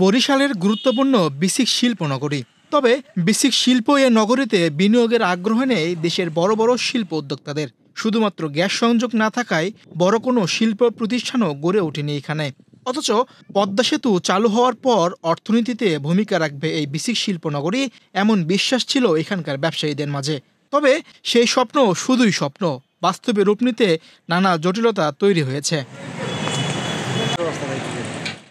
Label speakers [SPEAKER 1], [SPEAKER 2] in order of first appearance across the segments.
[SPEAKER 1] বরিশালের গুরুত্বপূর্ণ বিসিক শিল্প নগরী। তবে বিসিক শিল্প এ নগরীতে বিনিয়োগের আগ্রহ নেই দেশের বড় বড় শিল্প উদ্যোক্তাদের। শুধুমাত্র গ্যাস সংযোগ না থাকায় বড় কোনো শিল্প প্রতিষ্ঠানও গড়ে ওঠেনি এখানে। অথচ পদ্মা সেতু চালু হওয়ার পর অর্থনীতিতে ভূমিকা রাখবে এই বিসিক শিল্প নগরী, এমন বিশ্বাস ছিল এখানকার ব্যবসায়ীদের মাঝে। তবে সেই স্বপ্ন শুধুই স্বপ্ন, বাস্তবে রূপ নিতে নানা জটিলতা তৈরি হয়েছে।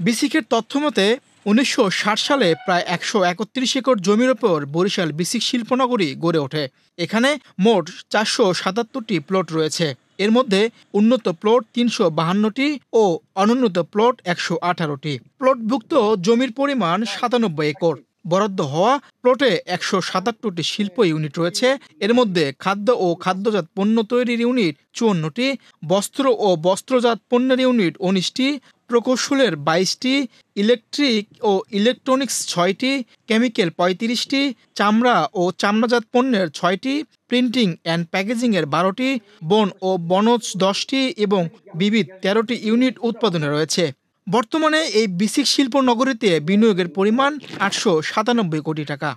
[SPEAKER 1] বিসিকের তথ্যমতে ১৯৬০ সালে প্রায় ১৩১ একর জমির ওপর বরিশাল বিসিক শিল্পনগরী গড়ে ওঠে। এখানে মোট ৪৭৭টি প্লট রয়েছে। এর মধ্যে উন্নত প্লট ৩৫২টি ও অনুন্নত প্লট ১১৮টি। প্লটভুক্ত জমির পরিমাণ ৯৭ একর। বরাদ্দ হওয়া প্লটে ১৭৭টি শিল্প ইউনিট রয়েছে। এর মধ্যে খাদ্য ও খাদ্যজাত পণ্য তৈরির ইউনিট ৫৪টি, বস্ত্র ও বস্ত্রজাত পণ্যের ইউনিট ১৯টি, প্রকৌশলের ২২টি, ইলেকট্রিক ও ইলেকট্রনিক্স ৬টি, কেমিক্যাল ৩৫টি, চামড়া ও চামড়াজাত পণ্যের ৬টি, প্রিন্টিং অ্যান্ড প্যাকেজিংয়ের ১২টি, বন ও বনজ ১০টি এবং বিবিধ ১৩টি ইউনিট উৎপাদনে রয়েছে। বর্তমানে এই বিসিক শিল্প নগরীতে বিনিয়োগের পরিমাণ ৮৯৭ কোটি টাকা।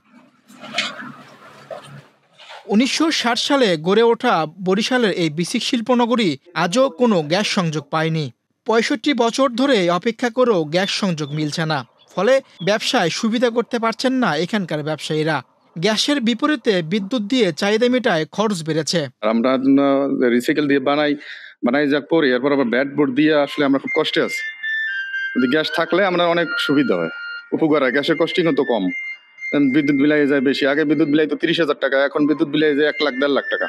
[SPEAKER 1] ১৯৬০ সালে গড়ে ওঠা বরিশালের এই বিসিক শিল্পনগরী আজও কোনো গ্যাস সংযোগ পায়নি। ৬৫ বছর ধরে অপেক্ষা করেও গ্যাস সংযোগ মিলছে না। ফলে ব্যবসায় সুবিধা করতে পারছেন না এখানকার ব্যবসায়ীরা। গ্যাসের বিপরীতে বিদ্যুৎ দিয়ে চাহিদা মেটায় খরচ বেড়েছে।
[SPEAKER 2] আমরা রিসাইকেল দিয়ে বানাই যা করি, এরপর আবার ব্যাট বোর্ড দিয়ে আসলে আমরা খুব কষ্টে আছি। কিন্তু গ্যাস থাকলে আমরা অনেক সুবিধা হয়, উপকার হয়। গ্যাসের কস্টিংও তো কম, বিদ্যুৎ বিলাই যায় বেশি। আগে বিদ্যুৎ বিলাই তো ৩০,০০০ টাকা, এখন বিদ্যুৎ বিলাই যায় ১ লাখ ১.৫ লাখ টাকা।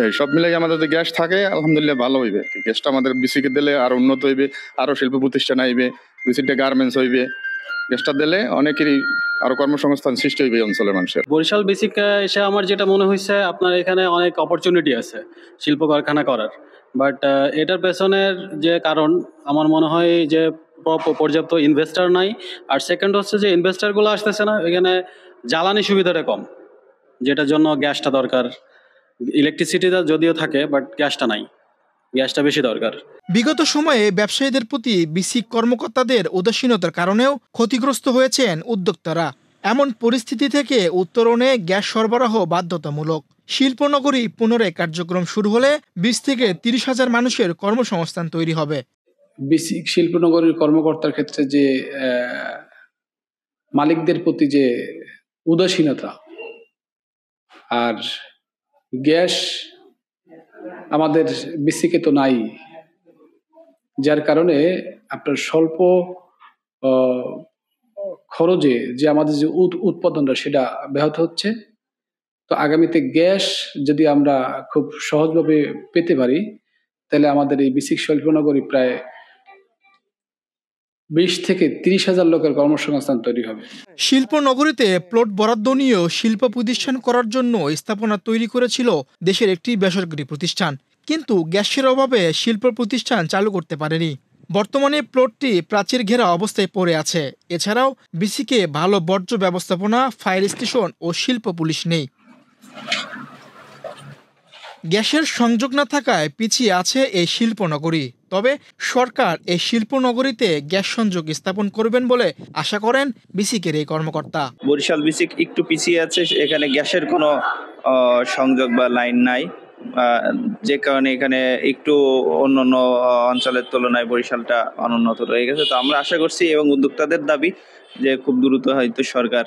[SPEAKER 2] এই সব মিলাই আমাদের যদি গ্যাস থাকে আলহামদুলিল্লাহ ভালো হইবে। গ্যাসটা আমাদের বিসিকে দিলে আরো উন্নত হইবে, আরো শিল্প প্রতিষ্ঠান আইবে, ২-৩টা গার্মেন্টস হইবে। গ্যাসটা দিলে অনেকেরই আরো কর্মসংস্থান সৃষ্টি হইবে অঞ্চলের মানুষের।
[SPEAKER 3] বরিশাল বিসিক এসে আমার যেটা মনে হয়েছে, আপনার এখানে অনেক অপরচুনিটি আছে শিল্প কারখানা করার। বাট এটার পেছনের যে কারণ আমার মনে হয় যে পর্যাপ্ত ইনভেস্টার নাই। আর সেকেন্ড হচ্ছে যে ইনভেস্টারগুলো আসতেছে না, এখানে জ্বালানি সুবিধাটা কম, যেটার জন্য গ্যাসটা দরকার। ইলেকট্রিসিটিটা যদিও থাকে বাট গ্যাসটা নাই, গ্যাসটা বেশি দরকার।
[SPEAKER 1] বিগত সময়ে ব্যবসায়ীদের প্রতি বিসিক কর্মকর্তাদের উদাসীনতার কারণেও ক্ষতিগ্রস্ত হয়েছেন উদ্যোক্তারা। এমন পরিস্থিতি থেকে উত্তরণে গ্যাস সরবরাহ বাধ্যতামূলক। শিল্পনগরী পুনরায় কার্যক্রম শুরু হলে ২০ থেকে ৩০,০০০ মানুষের কর্মসংস্থান তৈরি হবে।
[SPEAKER 4] বিসিক শিল্পনগরীর কর্মকর্তার ক্ষেত্রে যে মালিকদের প্রতি যে উদাসীনতা, আর গ্যাস আমাদের বিসিকে তো নাই, যার কারণে আপনার স্বল্প খরচে যে আমাদের যে উৎপাদনটা সেটা ব্যাহত হচ্ছে। তো আগামীতে গ্যাস যদি আমরা খুব সহজভাবে পেতে পারি, তাহলে আমাদের এই বিসিক শিল্পনগরী প্রায় ২০ থেকে ৩০,০০০ লোকের কর্মসংস্থান তৈরি হবে।
[SPEAKER 1] শিল্পনগরীতে প্লট বরাদ্দ নিয়েও শিল্প প্রতিষ্ঠান করার জন্য স্থাপনা তৈরি করেছিল দেশের একটি বেসরকারি প্রতিষ্ঠান, কিন্তু গ্যাসের অভাবে শিল্প প্রতিষ্ঠান চালু করতে পারেনি। বর্তমানে প্লটটি প্রাচীর ঘেরা অবস্থায় পড়ে আছে। এছাড়াও বিসিকে ভালো বর্জ্য ব্যবস্থাপনা, ফায়ার স্টেশন ও শিল্প পুলিশ নেই। গ্যাসের সংযোগ না থাকায় পিছিয়ে আছে এই শিল্পনগরী। তবে সরকার এই শিল্পনগরীতে গ্যাস সংযোগ স্থাপন করবেন বলে আশা করেন বিসিকের এই কর্মকর্তা।
[SPEAKER 5] বরিশাল বিসিক একটু পিছিয়ে আছে, এখানে গ্যাসের কোনো সংযোগ বা লাইন নাই, যে কারণে এখানে একটু অন্যান্য অঞ্চলের তুলনায় বরিশালটা অনুন্নত রয়ে গেছে। তো আমরা আশা করছি এবং উদ্যোক্তাদের দাবি যে খুব দ্রুত হয়তো সরকার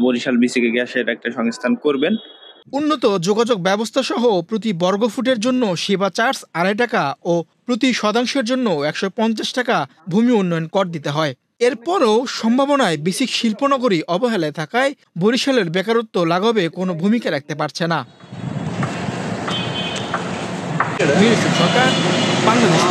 [SPEAKER 5] বরিশাল বিসিকে গ্যাসের একটা সংস্থান করবেন।
[SPEAKER 1] উন্নত যোগাযোগ ব্যবস্থা সহ প্রতি বর্গফুটের জন্য সেবা চার্জ ২.৫ টাকা ও প্রতি শতাংশের জন্য ১৫০ টাকা ভূমি উন্নয়ন কর দিতে হয়। এরপরও সম্ভাবনায় বিসিক শিল্পনগরী অবহেলায় থাকায় বরিশালের বেকারত্ব লাঘবে কোনো ভূমিকা রাখতে পারছে না। সরকার, বাংলাদেশ।